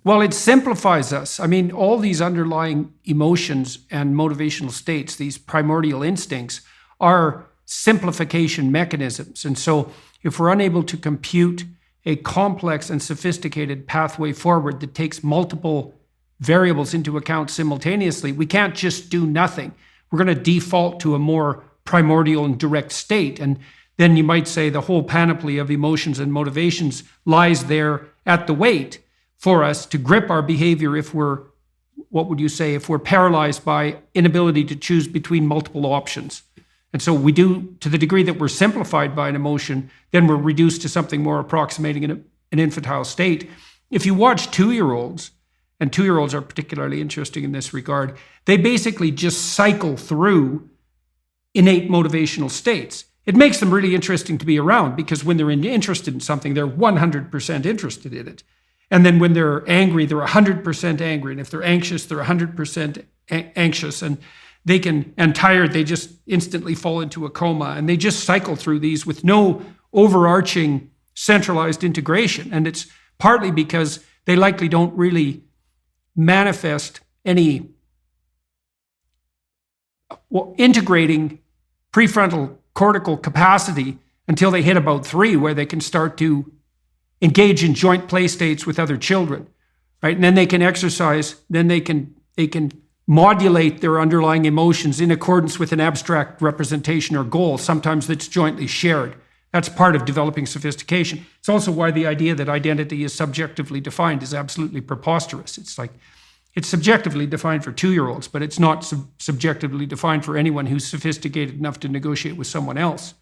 Well, it simplifies us. I mean, all these underlying emotions and motivational states, these primordial instincts, are simplification mechanisms. And so if we're unable to compute a complex and sophisticated pathway forward that takes multiple variables into account simultaneously, we can't just do nothing. We're going to default to a more primordial and direct state. And then you might say the whole panoply of emotions and motivations lies there at the weight for us to grip our behavior if we're, what would you say, if we're paralyzed by inability to choose between multiple options. And so we do, to the degree that we're simplified by an emotion, then we're reduced to something more approximating an infantile state. If you watch 2-year-olds, and 2-year-olds are particularly interesting in this regard, they basically just cycle through innate motivational states. It makes them really interesting to be around because when they're interested in something, they're 100% interested in it. And then when they're angry, they're 100% angry. And if they're anxious, they're 100% anxious. And tired, they just instantly fall into a coma. And they just cycle through these with no overarching centralized integration. And it's partly because they likely don't really manifest any integrating prefrontal cortical capacity until they hit about 3, where they can start to engage in joint play states with other children, right? And then they can exercise, then they can modulate their underlying emotions in accordance with an abstract representation or goal, sometimes that's jointly shared. That's part of developing sophistication. It's also why the idea that identity is subjectively defined is absolutely preposterous. It's like, it's subjectively defined for 2-year-olds, but it's not subjectively defined for anyone who's sophisticated enough to negotiate with someone else.